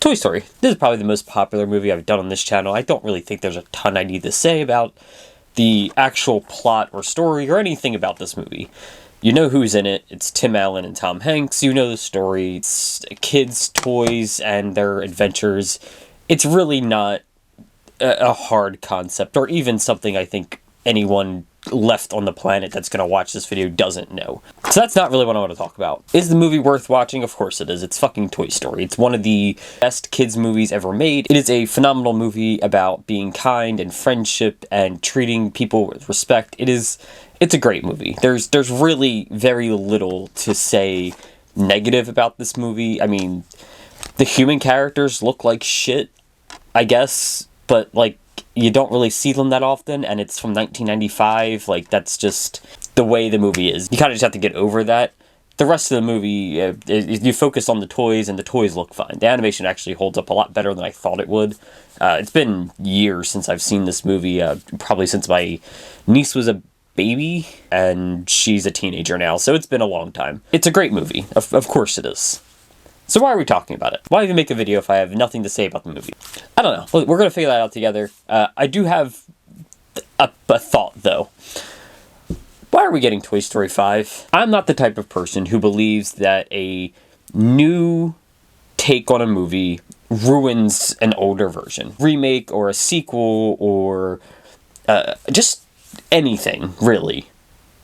Toy Story. This is probably the most popular movie I've done on this channel. I don't really think there's a ton I need to say about the actual plot or story or anything about this movie. You know who's in it. It's Tim Allen and Tom Hanks. You know the story. It's kids' toys and their adventures. It's really not a hard concept, or even something I think anyone left on the planet that's going to watch this video doesn't know. So that's not really what I want to talk about. Is the movie worth watching? Of course it is. It's fucking Toy Story. It's one of the best kids movies ever made. It is a phenomenal movie about being kind and friendship and treating people with respect. It's a great movie. There's really very little to say negative about this movie. I mean, the human characters look like shit, I guess, but like, you don't really see them that often, and it's from 1995. Like, that's just the way the movie is. You kind of just have to get over that. The rest of the movie, you focus on the toys, and the toys look fine. The animation actually holds up a lot better than I thought it would. It's been years since I've seen this movie, probably since my niece was a baby, and she's a teenager now, so it's been a long time. It's a great movie. Of course it is. So why are we talking about it? Why even make a video if I have nothing to say about the movie? I don't know. We're going to figure that out together. I do have a thought, though. Why are we getting Toy Story 5? I'm not the type of person who believes that a new take on a movie ruins an older version. Remake or a sequel or just anything, really,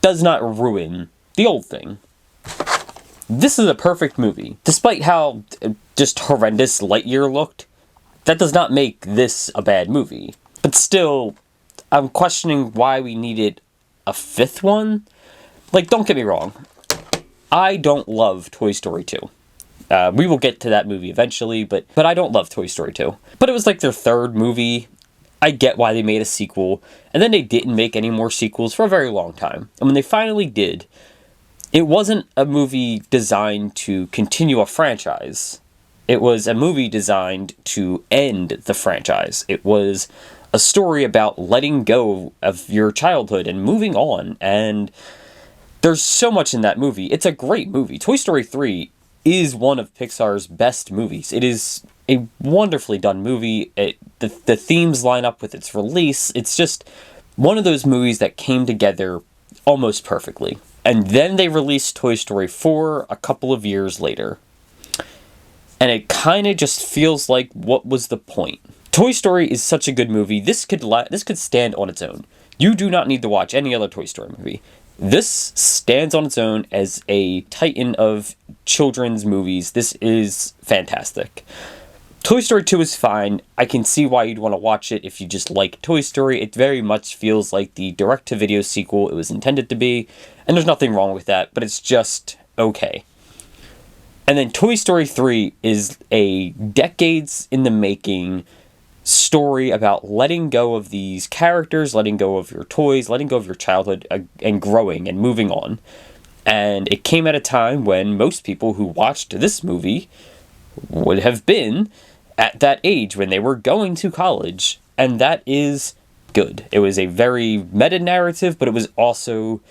does not ruin the old thing. This is a perfect movie. Despite how just horrendous Lightyear looked, that does not make this a bad movie. But still, I'm questioning why we needed a fifth one. Like, don't get me wrong. I don't love Toy Story 2. We will get to that movie eventually, but I don't love Toy Story 2. But it was like their third movie. I get why they made a sequel, and then they didn't make any more sequels for a very long time. And when they finally did, it wasn't a movie designed to continue a franchise. It was a movie designed to end the franchise. It was a story about letting go of your childhood and moving on, and there's so much in that movie. It's a great movie. Toy Story 3 is one of Pixar's best movies. It is a wonderfully done movie. The themes line up with its release. It's just one of those movies that came together almost perfectly. And then they released Toy Story 4 a couple of years later. And it kind of just feels like, what was the point? Toy Story is such a good movie. This could stand on its own. You do not need to watch any other Toy Story movie. This stands on its own as a titan of children's movies. This is fantastic. Toy Story 2 is fine. I can see why you'd want to watch it if you just like Toy Story. It very much feels like the direct-to-video sequel it was intended to be, and there's nothing wrong with that, but it's just okay. And then Toy Story 3 is a decades-in-the-making story about letting go of these characters, letting go of your toys, letting go of your childhood, and growing and moving on. And it came at a time when most people who watched this movie would have been at that age when they were going to college, and that is good. It was a very meta-narrative, but it was also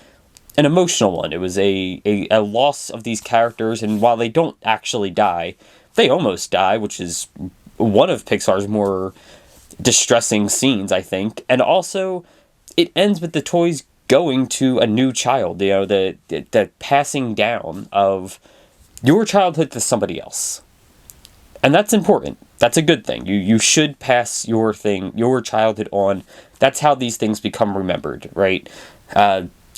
an emotional one. It was a loss of these characters, and while they don't actually die, they almost die, which is one of Pixar's more distressing scenes, I think. And also, it ends with the toys going to a new child, you know, the passing down of your childhood to somebody else. And that's important. That's a good thing. You should pass your childhood on. That's how these things become remembered, right?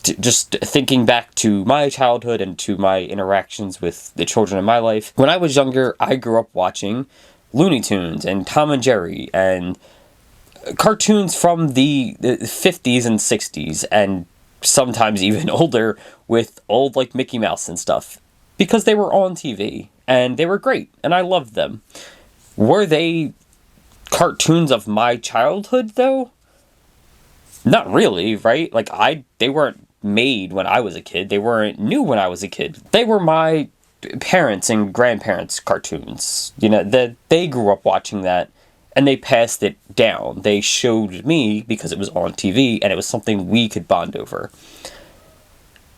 Just thinking back to my childhood and to my interactions with the children in my life. When I was younger, I grew up watching Looney Tunes and Tom and Jerry and cartoons from the 50s and 60s and sometimes even older with old like Mickey Mouse and stuff, because they were on TV and they were great and I loved them. Were they cartoons of my childhood though? Not really, right? Like they weren't made when I was a kid. They weren't new when I was a kid. They were my parents' and grandparents' cartoons. You know, that they grew up watching that and they passed it down. They showed me because it was on TV and it was something we could bond over.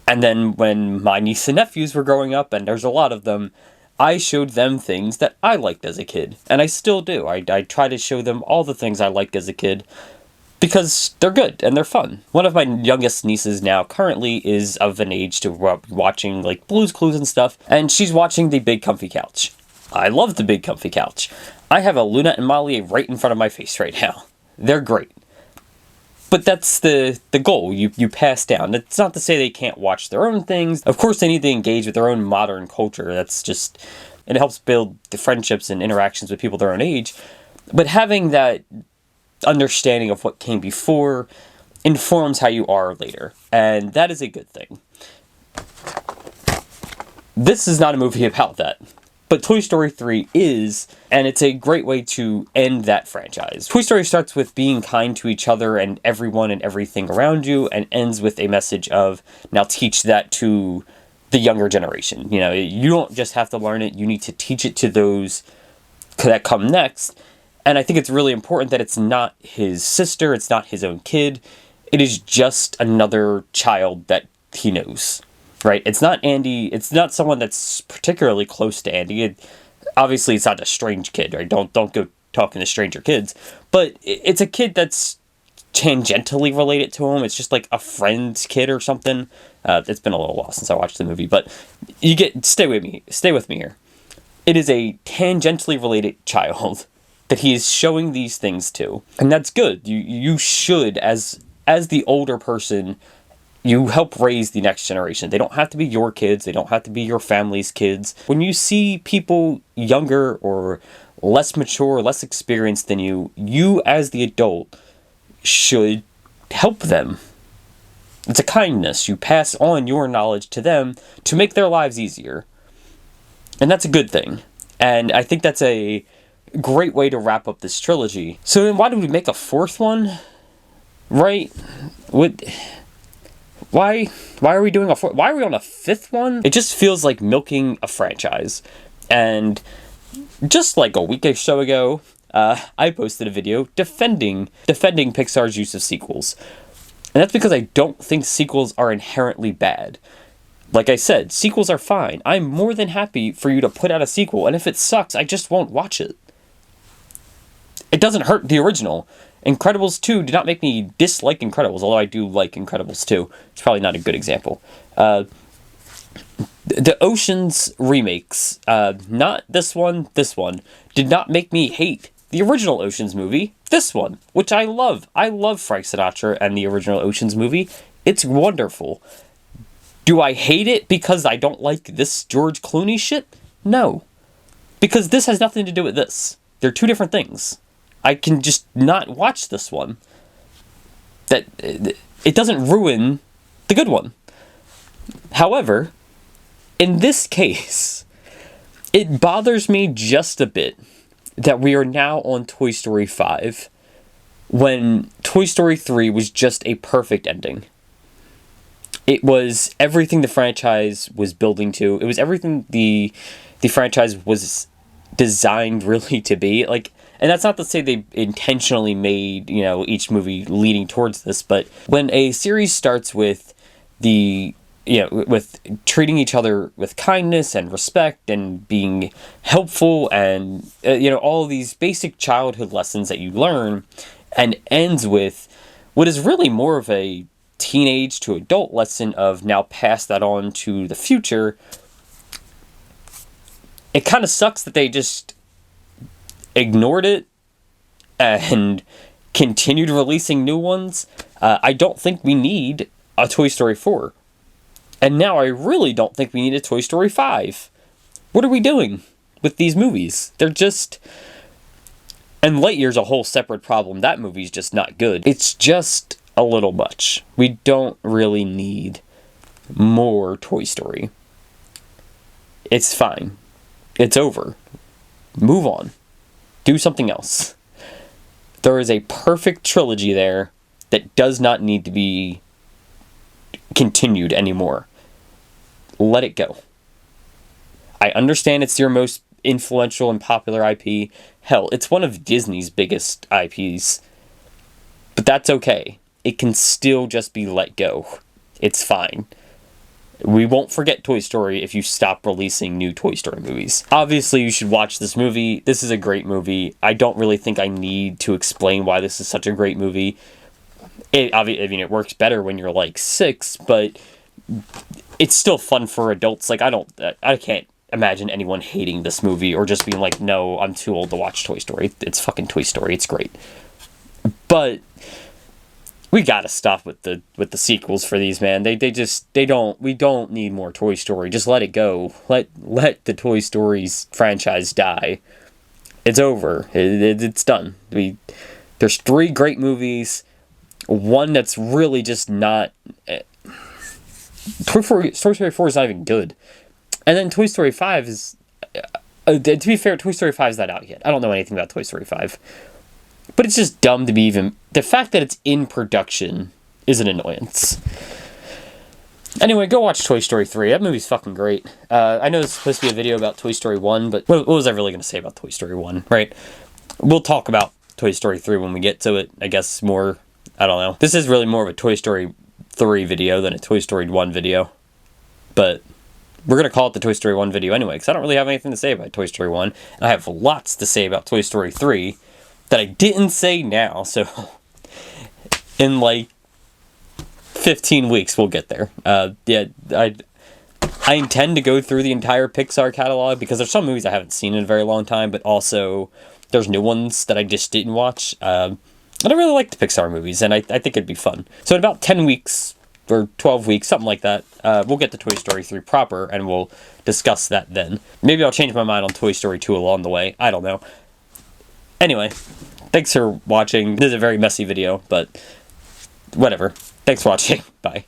And then when my niece and nephews were growing up, and there's a lot of them, I showed them things that I liked as a kid, and I still do. I try to show them all the things I liked as a kid, because they're good and they're fun. One of my youngest nieces now currently is of an age to watching like Blue's Clues and stuff, and she's watching The Big Comfy Couch. I love The Big Comfy Couch. I have a Luna and Molly right in front of my face right now. They're great. But that's the goal you pass down. It's not to say they can't watch their own things. Of course, they need to engage with their own modern culture. That's just, it helps build the friendships and interactions with people their own age. But having that understanding of what came before informs how you are later. And that is a good thing. This is not a movie about that. But Toy Story 3 is, and it's a great way to end that franchise. Toy Story starts with being kind to each other and everyone and everything around you, and ends with a message of, now teach that to the younger generation. You know, you don't just have to learn it, you need to teach it to those that come next. And I think it's really important that it's not his sister, it's not his own kid, it is just another child that he knows. Right? It's not Andy, it's not someone that's particularly close to Andy. Obviously, it's not a strange kid, right? Don't go talking to stranger kids. But it's a kid that's tangentially related to him. It's just like a friend's kid or something. It's been a little while since I watched the movie, but stay with me here. It is a tangentially related child that he is showing these things to. And that's good. You should, as the older person, you help raise the next generation. They don't have to be your kids. They don't have to be your family's kids. When you see people younger or less mature, less experienced than you, you as the adult should help them. It's a kindness. You pass on your knowledge to them to make their lives easier. And that's a good thing. And I think that's a great way to wrap up this trilogy. So then why did we make a fourth one? Right? Why are we doing why are we on a fifth one? It just feels like milking a franchise. And just like a week or so ago, I posted a video defending Pixar's use of sequels. And that's because I don't think sequels are inherently bad. Like I said, sequels are fine. I'm more than happy for you to put out a sequel, and if it sucks, I just won't watch it. It doesn't hurt the original. Incredibles 2 did not make me dislike Incredibles, although I do like Incredibles 2. It's probably not a good example. The Oceans remakes, not this one, did not make me hate the original Oceans movie, this one, which I love. I love Frank Sinatra and the original Oceans movie. It's wonderful. Do I hate it because I don't like this George Clooney shit? No. Because this has nothing to do with this. They're two different things. I can just not watch this one. That it doesn't ruin the good one. However, in this case, it bothers me just a bit that we are now on Toy Story 5 when Toy Story 3 was just a perfect ending. It was everything the franchise was building to. It was everything the franchise was designed really to be. Like, and that's not to say they intentionally made, each movie leading towards this, but when a series starts with with treating each other with kindness and respect and being helpful and, all these basic childhood lessons that you learn, and ends with what is really more of a teenage to adult lesson of now pass that on to the future, it kind of sucks that they just ignored it and continued releasing new ones. I don't think we need a Toy Story 4. And now I really don't think we need a Toy Story 5. What are we doing with these movies? They're just... And Lightyear's a whole separate problem. That movie's just not good. It's just a little much. We don't really need more Toy Story. It's fine. It's over. Move on. Do something else. There is a perfect trilogy there that does not need to be continued anymore. Let it go. I understand it's your most influential and popular IP. Hell, it's one of Disney's biggest IPs. But that's okay. It can still just be let go. It's fine. We won't forget Toy Story if you stop releasing new Toy Story movies. Obviously, you should watch this movie. This is a great movie. I don't really think I need to explain why this is such a great movie. It works better when you're like 6, but it's still fun for adults. Like, I can't imagine anyone hating this movie or just being like, no, I'm too old to watch Toy Story. It's fucking Toy Story. It's great. But we gotta stop with the sequels for these, man. We don't need more Toy Story. Just let it go. Let the Toy Stories franchise die. It's over. It's done. There's 3 great movies. One that's really just not... Toy Story 4 is not even good. And then Toy Story 5 is... to be fair, Toy Story 5 is not out yet. I don't know anything about Toy Story 5. But it's just dumb to be even... The fact that it's in production is an annoyance. Anyway, go watch Toy Story 3. That movie's fucking great. I know it's supposed to be a video about Toy Story 1, but what was I really going to say about Toy Story 1, right? We'll talk about Toy Story 3 when we get to it, I guess, more... I don't know. This is really more of a Toy Story 3 video than a Toy Story 1 video. But we're going to call it the Toy Story 1 video anyway, because I don't really have anything to say about Toy Story 1. And I have lots to say about Toy Story 3 that I didn't say now, so in like 15 weeks we'll get there. I intend to go through the entire Pixar catalog, because there's some movies I haven't seen in a very long time, but also there's new ones that I just didn't watch. And I really like the Pixar movies, and I think it'd be fun. So in about 10 weeks, or 12 weeks, something like that, we'll get to Toy Story 3 proper, and we'll discuss that then. Maybe I'll change my mind on Toy Story 2 along the way. I don't know. Anyway, thanks for watching. This is a very messy video, but whatever. Thanks for watching. Bye.